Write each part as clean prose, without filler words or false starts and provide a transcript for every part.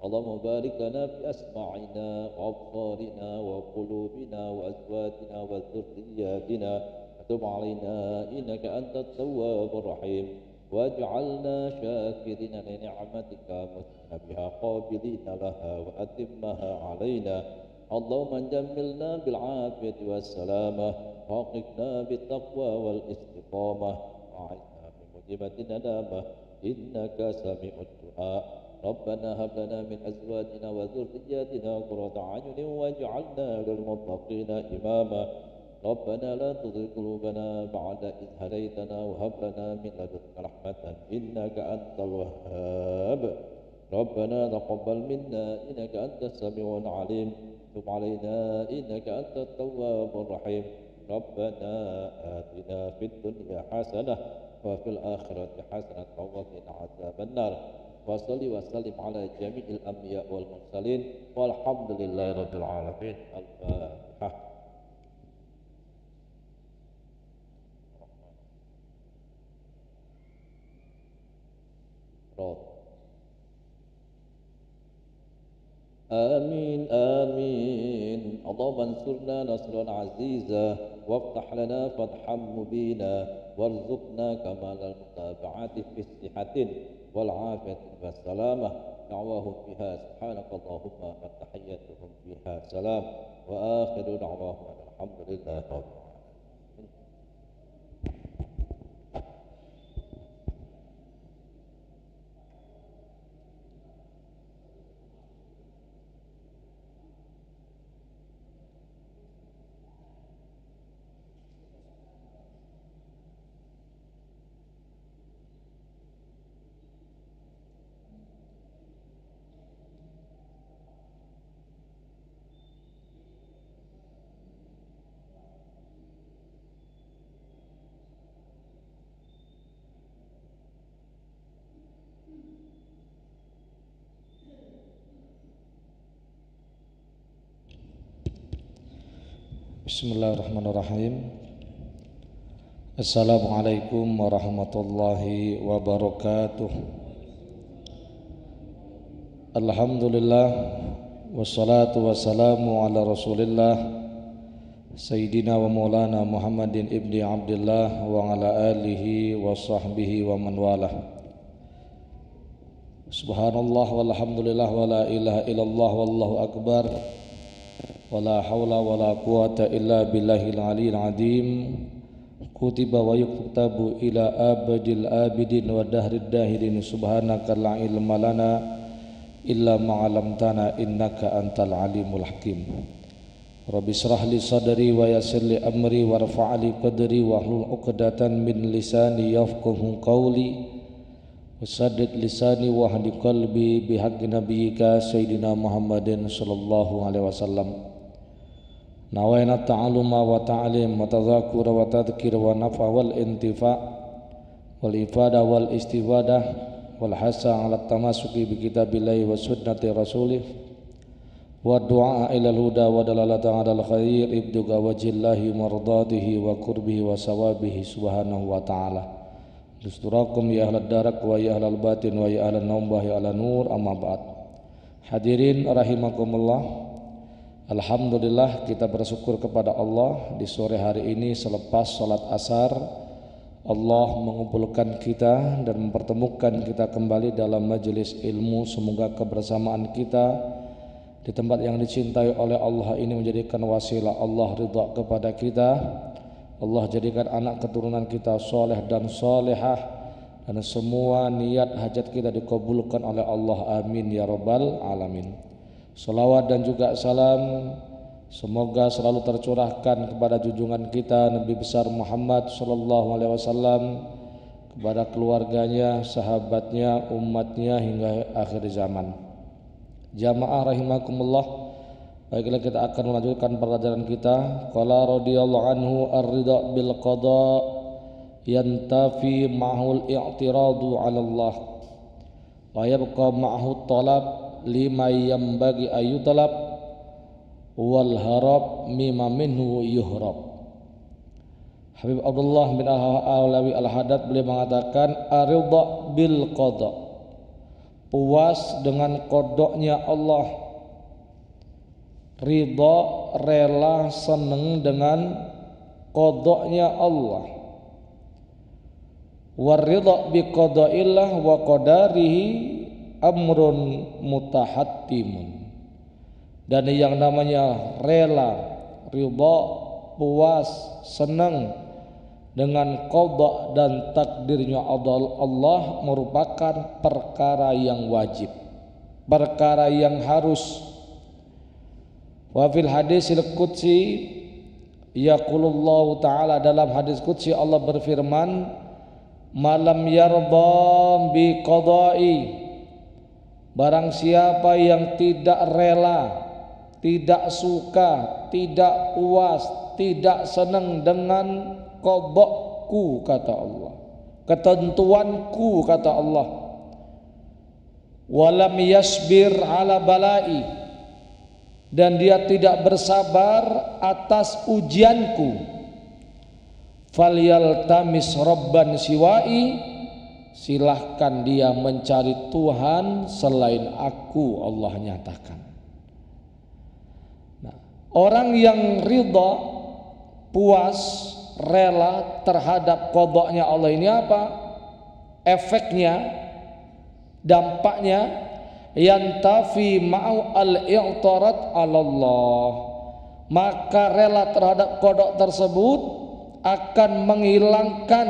اللهم بارك لنا في أسماعنا وأبصارنا وقلوبنا وأزواجنا وذرياتنا وتب علينا إنك أنت التواب الرحيم واجعلنا شاكرين لنعمتك مثنى بها قابلين لها وأتمها علينا اللهم جملنا بالعافية والسلامة وحققنا بالتقوى والاستقامة وأعذنا من موجبات الندامة إنك سميع الدعاء ربنا هب لنا من أزواجنا وذرياتنا قرة أعين واجعلنا للمتقين إماما ربنا لا تزغ قلوبنا بعد إذ هديتنا وهب لنا من لدنك رحمة إنك أنت الوهاب ربنا تقبل منا إنك أنت السميع العليم تب علينا إنك أنت التواب الرحيم ربنا آتنا في الدنيا حسنة وفي الآخرة حسنة وقنا عذاب النار وصل وسلم على جميع الأنبياء والمرسلين والحمد لله رب العالمين الفاتحة آمين آمين اللهم انصرنا نصرا عزيزا وافتح لنا فتحا مبينا وارزقنا كمال المتابعة في الصحة والعافية والسلامة دعواهم فيها سبحانك اللهم وتحيتهم فيها سلام وآخر دعواهم الحمد لله رب العالمين. Bismillahirrahmanirrahim. Assalamualaikum warahmatullahi wabarakatuh. Alhamdulillah wassalatu wassalamu ala Rasulillah Sayyidina wa maulana Muhammadin ibni Abdillah wa ala alihi wa sahbihi wa man walah. Subhanallah walhamdulillah wa la ilaha illallah wallahu akbar. Wala hawla wala quwata illa billahil aliyil azim. Kutiba wa yuktabu ila abadil abidin wa dahrid dahirin. Subhanaka la ilma lana illa ma'alamtana innaka antal alimul hakim. Rabbi shrah li sadri wa yassir li amri warfa'li qadri wahlul 'uqdatan min lisani yafqahu qawli wasaddid lisani wahdi qalbi bihaqqi nabiyyika sayyidina Muhammadin sallallahu alaihi wasallam. Nawaina ta'alluma wa ta'lim wa tadhakura wa tadhkir wa nafa wal intifa wal ifada wal istifadah wal hasa ala tamasuki bi kitabillahi wa sunnati rasulih wa du'a ila al-huda wa dalalata ala al-khair ibduga wajillahi mardatihi wa qurbihi wa sawabihi subhanahu wa ta'ala. Dusturakum ya ahlad darak wa ya ahlal batin wa ya ahlan naum wa ya ahlan nur amma ba'd. Hadirin rahimakumullah. Alhamdulillah kita bersyukur kepada Allah di sore hari ini selepas salat asar Allah mengumpulkan kita dan mempertemukan kita kembali dalam majelis ilmu. Semoga kebersamaan kita di tempat yang dicintai oleh Allah ini menjadikan wasilah Allah ridha kepada kita. Allah jadikan anak keturunan kita soleh dan solehah, dan semua niat hajat kita dikabulkan oleh Allah, amin ya rabbal alamin. Salawat dan juga salam semoga selalu tercurahkan kepada junjungan kita Nabi besar Muhammad sallallahu alaihi wasallam, kepada keluarganya, sahabatnya, umatnya hingga akhir zaman. Jamaah rahimakumullah, baiklah kita akan melanjutkan pelajaran kita. Qala radhiyallahu anhu ar-ridha bil qada yantafi ma'hul i'tiradu 'ala Allah wa yabqa ma'hu talab lima yambagi ayutalab wal harab mimma minhu yuhrab. Habib Abdullah bin Al-Alawi Al-Haddad beliau mengatakan ar-ridha bil qada, puas dengan qadanya Allah, ridha, rela, seneng dengan qadanya Allah. Waridha bi qadaillah wa qadarihi amrun mutahattimun. Dan yang namanya rela, ridha, puas, senang dengan qada dan takdirnya Allah merupakan perkara yang wajib, perkara yang harus. Wa fil hadisil qudsi yaqulullahu ta'ala, dalam hadis qudsi Allah berfirman, malam yarda bi qada'i, barang siapa yang tidak rela, tidak suka, tidak puas, tidak senang dengan qada'ku, kata Allah, ketentuanku, kata Allah, walam yasbir ala bala'i, dan dia tidak bersabar atas ujianku, falyaltamis rabban siwai, silahkan dia mencari Tuhan selain aku, Allah nyatakan. Nah, orang yang ridha, puas, rela terhadap qadanya Allah ini apa efeknya, dampaknya? Yantafi ma'u al-i'tirad 'ala Allah, maka rela terhadap qada tersebut akan menghilangkan,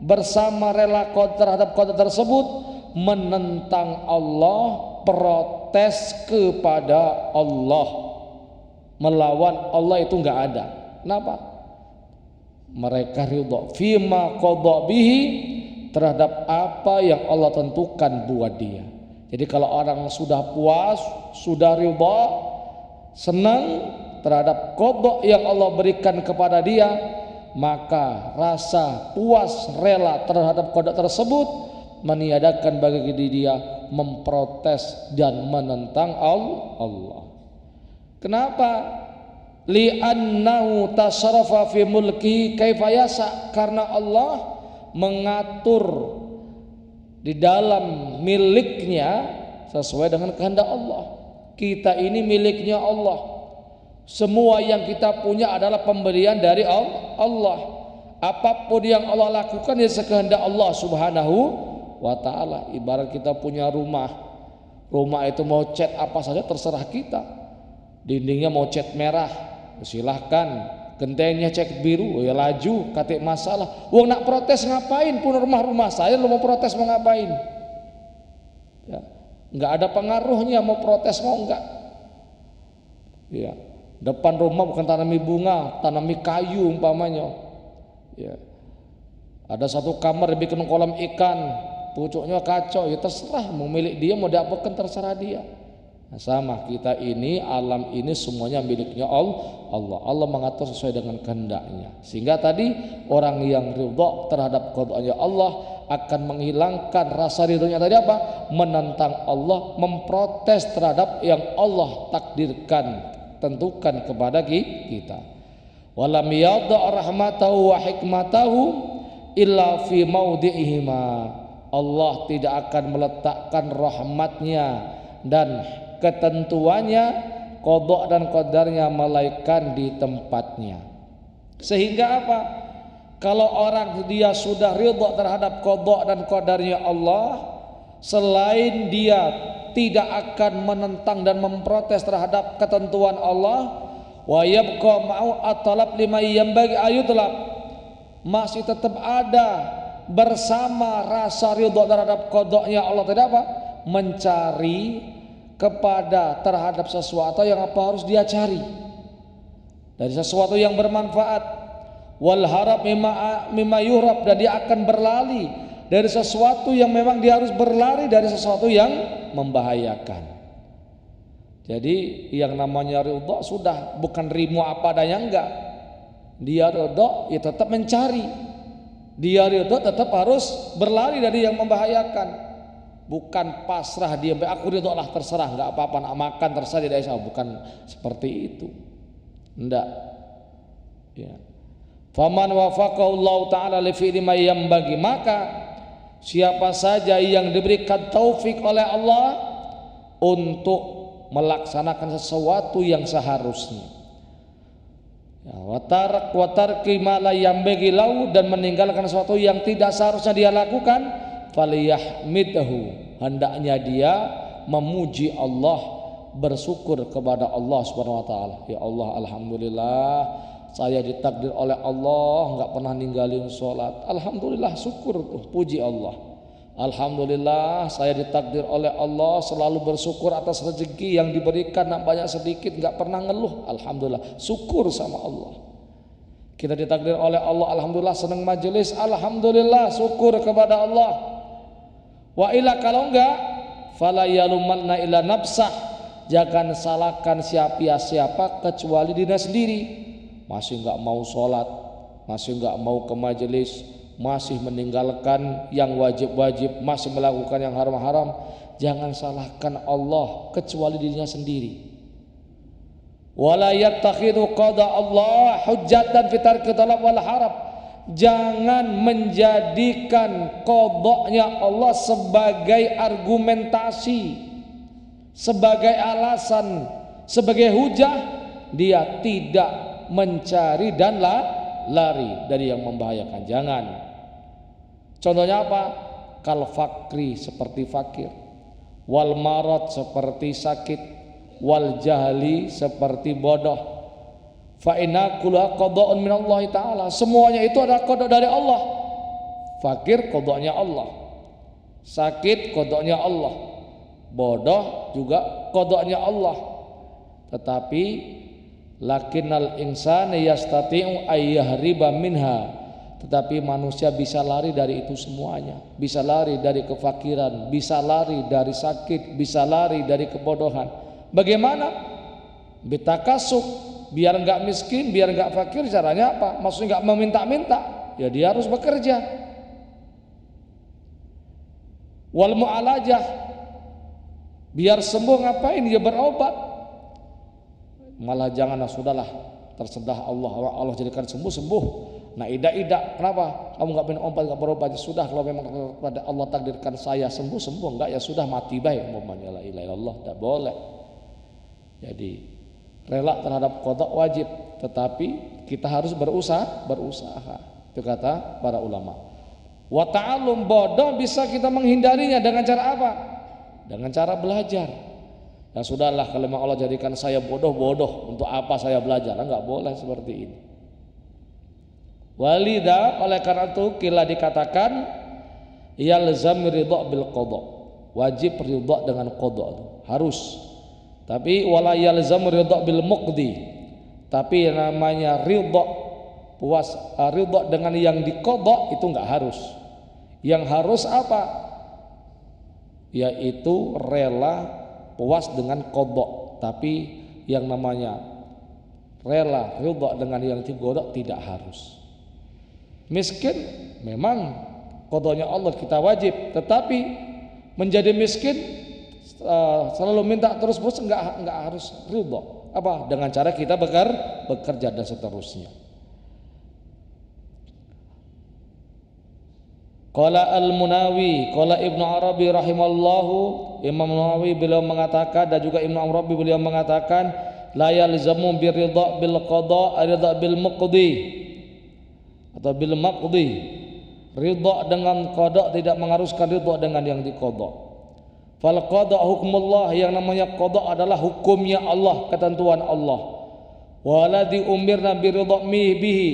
bersama rela terhadap qada tersebut menentang Allah, protes kepada Allah, melawan Allah, itu enggak ada. Kenapa? Mereka ridha fima qada bihi, terhadap apa yang Allah tentukan buat dia. Jadi kalau orang sudah puas, sudah ridha, senang terhadap qada yang Allah berikan kepada dia, maka rasa puas rela terhadap qada tersebut meniadakan bagi dia memprotes dan menentang Allah. Kenapa? Li'annahu tasarrafa fi mulki kaifa yasa, karena Allah mengatur di dalam miliknya sesuai dengan kehendak Allah. Kita ini miliknya Allah. Semua yang kita punya adalah pemberian dari Allah. Apapun yang Allah lakukan ya sekehendak Allah Subhanahu wa ta'ala. Ibarat kita punya rumah itu mau cat apa saja terserah kita. Dindingnya mau cat merah, silahkan. Gentengnya cat biru, ya laju, katik masalah. Wong nak protes ngapain? Pun rumah saya, lu mau protes mau ngapain? Ya, nggak ada pengaruhnya mau protes mau enggak. Ya, depan rumah bukan tanami bunga, tanami kayu umpamanya. Ya, ada satu kamar dibikin kolam ikan, pucuknya kacau, ya terserah, mau milik dia mau diapakan terserah dia. Nah, sama kita ini, alam ini semuanya miliknya Allah. Allah mengatur sesuai dengan kehendaknya. Sehingga tadi orang yang ridha terhadap qadanya Allah akan menghilangkan rasa ridhonya tadi apa? Menentang Allah, memprotes terhadap yang Allah takdirkan, tentukan kepada kita. Walam yadha rahmatahu wa hikmatahu illa fi maudhi'ihima. Allah tidak akan meletakkan rahmatnya dan ketentuannya, qada dan qadarnya, melainkan di tempatnya. Sehingga apa? Kalau orang dia sudah ridha terhadap qada dan qadarnya Allah, selain dia tidak akan menentang dan memprotes terhadap ketentuan Allah, wa yabqa ma'u at-talab lima yanbaghi ayutlab, masih tetap ada bersama rasa ridha terhadap qadanya Allah tadi apa? Mencari kepada terhadap sesuatu yang apa harus dia cari, dari sesuatu yang bermanfaat, wal harap mimma yuhrab, dan dia akan berlari dari sesuatu yang memang dia harus berlari dari sesuatu yang membahayakan. Jadi yang namanya ridha sudah bukan rimu apa adanya, enggak. Dia ridha ya tetap mencari, dia ridha tetap harus berlari dari yang membahayakan. Bukan pasrah dia, aku ridho lah terserah, nggak apa-apa, nak makan terserah tidak bisa, bukan seperti itu, enggak. Ya. Faman wafaqahu Allah taala li fi'li ma yanbaghi, maka Siapa saja yang diberikan taufik oleh Allah untuk melaksanakan sesuatu yang seharusnya, ya, watarki ma la yambaghi lahu, dan meninggalkan sesuatu yang tidak seharusnya dia lakukan, falyahmidhu, hendaknya dia memuji Allah, bersyukur kepada Allah Subhanahu wa taala. Ya Allah, alhamdulillah saya ditakdir oleh Allah enggak pernah ninggalin sholat. Alhamdulillah, syukur tuh, puji Allah. Alhamdulillah saya ditakdir oleh Allah selalu bersyukur atas rezeki yang diberikan, banyak sedikit enggak pernah ngeluh. Alhamdulillah, syukur sama Allah. Kita ditakdir oleh Allah, alhamdulillah senang majelis, alhamdulillah syukur kepada Allah. Wa ila, kalau enggak, fala yalumanna ila nafsah, jangan salahkan siapa kecuali dirinya sendiri. Masih enggak mau sholat, masih enggak mau ke majelis, masih meninggalkan yang wajib-wajib, masih melakukan yang haram-haram, jangan salahkan Allah kecuali dirinya sendiri. Wala yattakhidhu qada Allah hujjatan fi tarki talab wal harab, jangan menjadikan qadanya Allah sebagai argumentasi, sebagai alasan, sebagai hujah dia tidak mencari dan lari dari yang membahayakan. Jangan. Contohnya apa? Kal fakri, seperti fakir, wal marad, seperti sakit, wal jahli, seperti bodoh. Fa inna kulla qada'un min Allah taala, semuanya itu adalah qada dari Allah. Fakir qadanya Allah, sakit qadanya Allah, bodoh juga qadanya Allah. Tetapi lakinnal insana yastati'u ayyahriba minha, tetapi manusia bisa lari dari itu semuanya, bisa lari dari kefakiran, bisa lari dari sakit, bisa lari dari kebodohan. Bagaimana? Bitakasub, biar enggak miskin, biar enggak fakir. Caranya apa? Maksudnya enggak meminta-minta, ya dia harus bekerja. Wal mu'alajah, biar sembuh ngapain? Dia berobat. Malah janganlah, sudahlah, tersedah Allah jadikan sembuh. Nah, ida, kenapa kamu nggak minum obat, nggak berobat? Sudah, kalau memang pada Allah takdirkan saya sembuh, enggak ya sudah, mati baik. Umpamanya la ilaha illallah, tidak boleh. Jadi rela terhadap qada wajib, tetapi kita harus berusaha. Itu kata para ulama. Wa ta'allum, bodoh bisa kita menghindarinya dengan cara apa? Dengan cara belajar. Ya sudahlah, kalau memang Allah jadikan saya bodoh, untuk apa saya belajar? Enggak boleh seperti ini. Walida, oleh karena itu kila dikatakan yalzam ridha bil qada, wajib ridha dengan qada, harus. Tapi wala yalzam ridha bil muqdi, tapi yang namanya ridha puas, ridha dengan yang diqada itu enggak harus. Yang harus apa? Yaitu rela puas dengan qada, tapi yang namanya rela ridha dengan yang diqada tidak harus. Miskin memang qadanya Allah kita wajib, tetapi menjadi miskin selalu minta terus enggak harus ridha. Apa? Dengan cara kita bekerja dan seterusnya. Qala al-Munawi, qala Ibnu Arabi rahimallahu, Imam Nawawi beliau mengatakan, dan juga Ibnu Arabi beliau mengatakan, la yalzamu biridha bil qada ridha bil muqdi atau bil maqdi. Ridha dengan qada tidak mengharuskan ridha dengan yang diqada. Fal qada hukmullah, yang namanya qada adalah hukumnya Allah, ketentuan Allah. Waladhi umirna biridha bihi,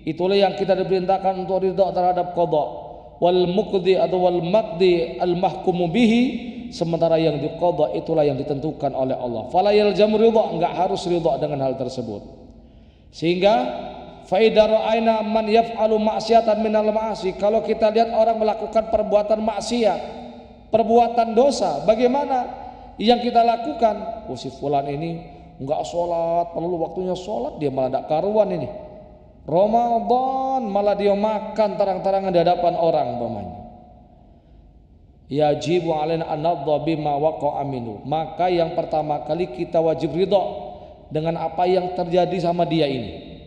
itulah yang kita diperintahkan untuk ridha terhadap qada. Wal muqdi atau wal maqdi al mahkumu bihi, sementara yang diqada itulah yang ditentukan oleh Allah. Fala yalzamu ridha, enggak harus ridha dengan hal tersebut. Sehingga fa idza ra'aina man yaf'alu ma'siyatan minal ma'asi, kalau kita lihat orang melakukan perbuatan maksiat, perbuatan dosa, bagaimana yang kita lakukan? Oh, si fulan ini enggak sholat, perlu waktunya sholat, dia malah enggak karuan ini. Ramadan malah dia makan terang-terangan di hadapan orang umpamanya. Yajibu alaina an nadha bima waqa'a minhu, maka yang pertama kali kita wajib ridha dengan apa yang terjadi sama dia ini.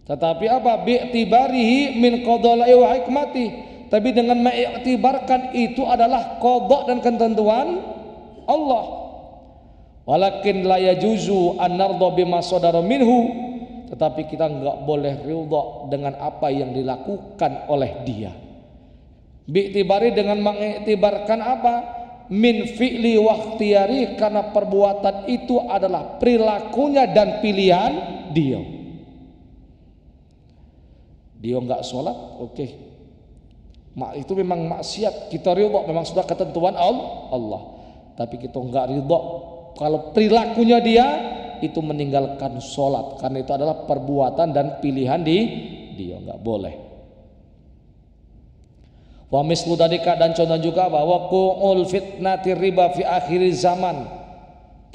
Tetapi apa? Bi'tibarihi min qada'i wa hikmati, tapi dengan mengiktibarkan itu adalah qada dan ketentuan Allah. Walakin la yajuzu an narda bima sadara minhu, tetapi kita enggak boleh ridha dengan apa yang dilakukan oleh dia. Bi'tibari dengan mengiktibarkan apa? Min fi'li wa ikhtiyari, karena perbuatan itu adalah perilakunya dan pilihan dia. Dia enggak sholat, oke. Itu memang maksiat, kita ridha, memang sudah ketentuan Allah. Tapi kita enggak ridha kalau perilakunya dia itu meninggalkan sholat, karena itu adalah perbuatan dan pilihan dia, enggak boleh. Wa mislu dalika, dan contoh juga bahwa qu'ul fitnati riba fi akhir zaman,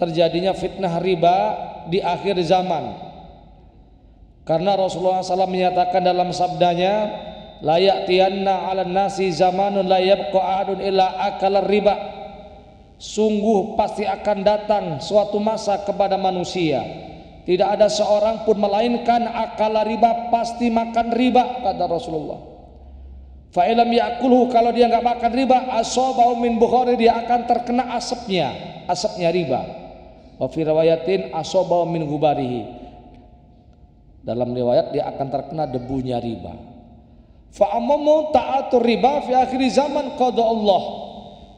terjadinya fitnah riba di akhir zaman. Karena Rasulullah SAW menyatakan dalam sabdanya, la ya'tiyanna 'alan nasi zamanun la yabqa ahadun illa akala riba. Sungguh pasti akan datang suatu masa kepada manusia, tidak ada seorang pun melainkan akala riba, pasti makan riba, kata Rasulullah. Fa ilam ya'kulhu, kalau dia enggak makan riba, asabahu min bukhari, dia akan terkena asapnya riba. Wa fi riwayatin asabahu min gubarihi, dalam riwayat dia akan terkena debunya riba. Fa ammu ta'atur riba fi akhir zaman qada Allah,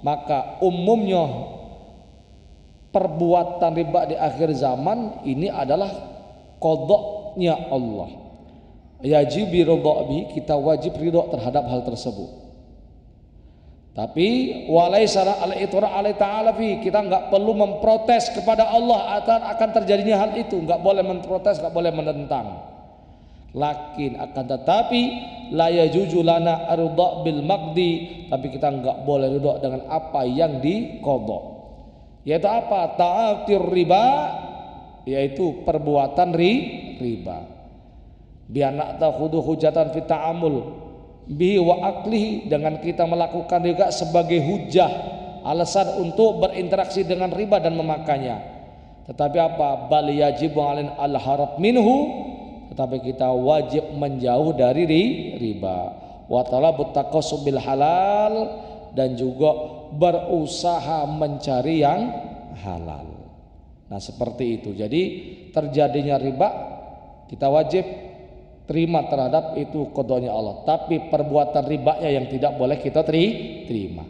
maka umumnya perbuatan riba di akhir zaman ini adalah qadanya Allah. Yajib ridha, kita wajib ridha terhadap hal tersebut. Tapi walaisa al-itra alai ta'ala fi, kita enggak perlu memprotes kepada Allah akan terjadinya hal itu, enggak boleh memprotes, enggak boleh menentang. Lakin akan tetapi la yajuzu lana arda bil maqdi, tapi kita enggak boleh ridha dengan apa yang diqadha. Yaitu apa? Ta'atir riba, yaitu perbuatan riba. Bianak takhudhu hujatan fi ta'amul bihi wa aklihi, dengan kita melakukan juga sebagai hujah, alasan untuk berinteraksi dengan riba dan memakannya. Tetapi apa? Bal yajibu alain al-harab minhu, tetapi kita wajib menjauh dari riba. Wa talabut taqassub bil halal, dan juga berusaha mencari yang halal. Nah, seperti itu. Jadi terjadinya riba kita wajib terima terhadap itu qadanya Allah, tapi perbuatan ribanya yang tidak boleh kita terima.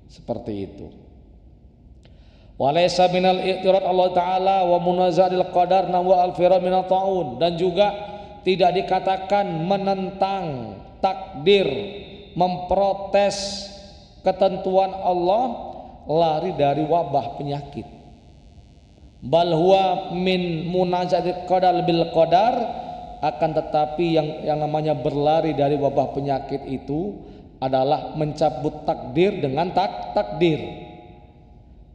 Seperti itu. Walaysa minal i'tirad Allah Ta'ala wa munazadil qadar wa al-firad minal ta'un, dan juga tidak dikatakan menentang takdir, memprotes ketentuan Allah, lari dari wabah penyakit. Bal huwa min munazadil qadar bil qadar, akan tetapi yang namanya berlari dari wabah penyakit itu adalah mencabut takdir dengan takdir.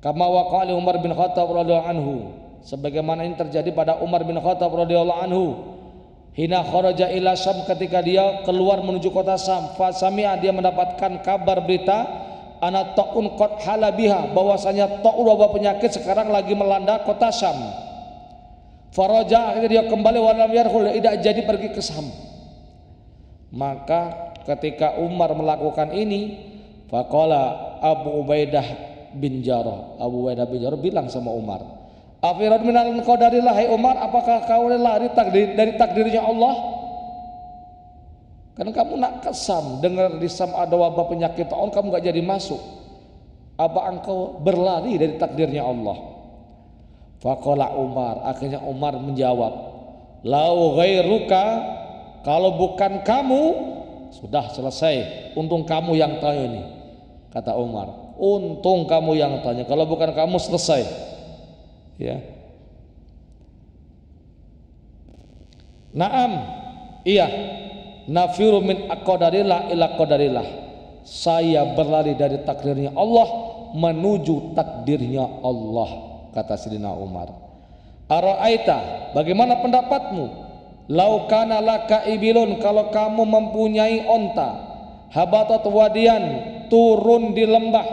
Kama waqa'a Umar bin Khattab radhiyallahu anhu, sebagaimana ini terjadi pada Umar bin Khattab radhiyallahu anhu. Hina kharaja ila Syam, ketika dia keluar menuju kota Syam, fa sami'a, dia mendapatkan kabar berita ana ta'un qad halabiha, bahwasanya ta'un wabah penyakit sekarang lagi melanda kota Syam. Faraja, akhirnya dia kembali, walam yarhul, tidak jadi pergi ke Syam. Maka ketika Umar melakukan ini, faqala Abu Ubaidah bin Jarrah, Abu Ubaidah bin Jarrah bilang sama Umar, afirad minal qadarillah, hai Umar, apakah kau lari dari takdirnya Allah? Kan kamu nak ke Syam, dengar di Syam ada wabah penyakit taun, kamu gak jadi masuk. Apa engkau berlari dari takdirnya Allah? Faqala Umar, akhirnya Umar menjawab, lau ghairuka, kalau bukan kamu, sudah selesai, untung kamu yang tanya ini, kata Umar, untung kamu yang tanya, kalau bukan kamu selesai. Ya. Naam, iya, nafiru min aqdarillah ila qadarillah, saya berlari dari takdirnya Allah menuju takdirnya Allah, kata Sayyidina Umar. Ara'aita, bagaimana pendapatmu? Lau kana laka ibilun, kalau kamu mempunyai onta, habatat wadian, turun di lembah,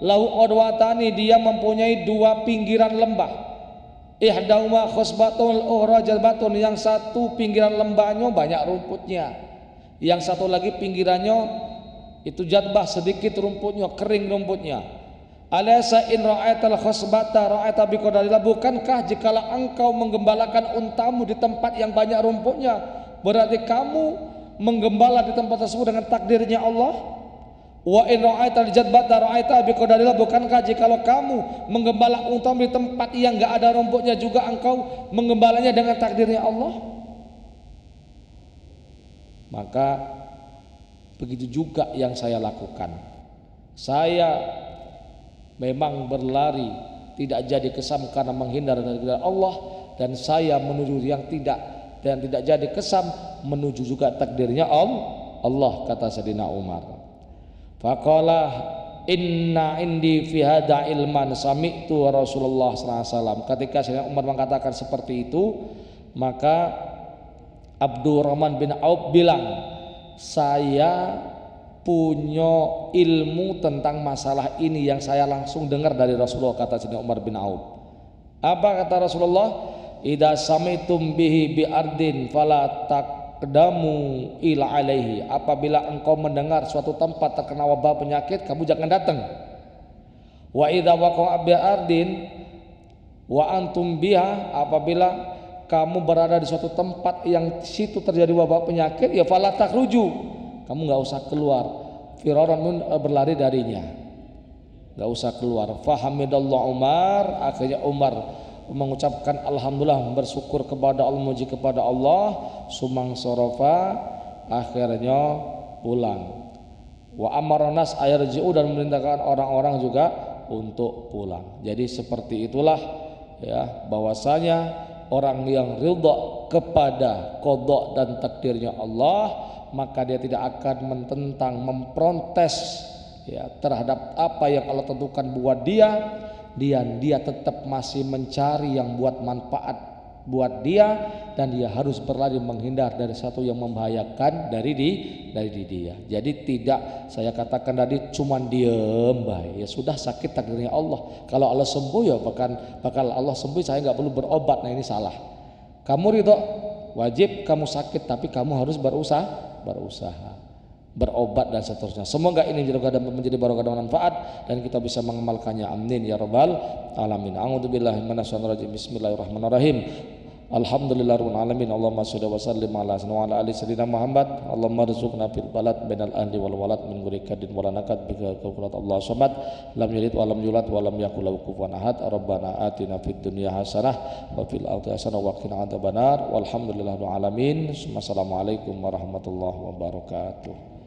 lahu odwatani, dia mempunyai dua pinggiran lembah, ihdauma khusbatun ukhra jalbatun, yang satu pinggiran lembahnya banyak rumputnya, yang satu lagi pinggirannya Itu jadbah, sedikit rumputnya, kering rumputnya. Alaysa in ra'aital khasbata ra'aita biqadarillah, bukankah jikalau engkau menggembalakan untamu di tempat yang banyak rumputnya, berarti kamu menggembala di tempat tersebut dengan takdirnya Allah? Wa in ra'aital jadbata ra'aita biqadarillah, bukankah jikalau kamu menggembala untamu di tempat yang enggak ada rumputnya juga engkau menggembalanya dengan takdirnya Allah? Maka begitu juga yang saya lakukan. Saya memang berlari tidak jadi kesam karena menghindar dari Allah, dan saya menuju yang tidak jadi kesam menuju juga takdirnya Allah, kata Sayyidina Umar. Faqala inna indi fi hada ilman sami'tu Rasulullah sallallahu alaihi wasallam. Ketika Sayyidina Umar mengatakan seperti itu, maka Abdurrahman bin Auf bilang, saya punya ilmu tentang masalah ini yang saya langsung dengar dari Rasulullah, kata Sayyidina Umar bin Auf. Apa kata Rasulullah? Idza samitum bihi bi ardin fala taqdamu ila alaihi. Apabila engkau mendengar suatu tempat terkena wabah penyakit, kamu jangan datang. Wa idza waqa'a bi ardin wa antum biha, apabila kamu berada di suatu tempat yang situ terjadi wabah penyakit, ya fala takhruju, kamu nggak usah keluar, firaran berlari darinya, nggak usah keluar. Fahamidallah Umar, akhirnya Umar mengucapkan alhamdulillah, bersyukur kepada Allah, memuji kepada Allah. Sumang sorofa, akhirnya pulang. Wa amaronas ayarji'u, dan memerintahkan orang-orang juga untuk pulang. Jadi seperti itulah ya, bahwasanya orang yang ridha kepada qada dan takdirnya Allah, maka dia tidak akan mententang, memprotes ya terhadap apa yang Allah tentukan buat dia. Dia tetap masih mencari yang buat manfaat buat dia, dan dia harus berlari menghindar dari satu yang membahayakan dari dia. Jadi tidak, saya katakan tadi, cuman diem baik, ya sudah, sakit takdirnya Allah. Kalau Allah sembuh ya bakal Allah sembuh, saya nggak perlu berobat. Nah ini salah. Kamu ridho, wajib kamu sakit, tapi kamu harus berusaha berobat dan seterusnya. Semoga ini menjadi barokah dan manfaat, dan kita bisa mengamalkannya. Amin ya rabbal alamin. A'udzubillahi minasyaitonir rajim. Bismillahirrahmanirrahim. Alhamdulillahirabbil alamin. Allahumma shalli wa sallim ala sayyidina Muhammad. Allahumma rzuqna fil balad bainal ahli wal walad min ghairi kadin wala nakad bika kufurat Allah samad lam yalid wa lam yulad wa lam yakul lahu kufuwan ahad. Rabbana atina fid dunya hasanah wa fil akhirati hasanah wa qina adzabannar. Walhamdulillahirabbil alamin. Wassalamualaikum warahmatullahi wabarakatuh.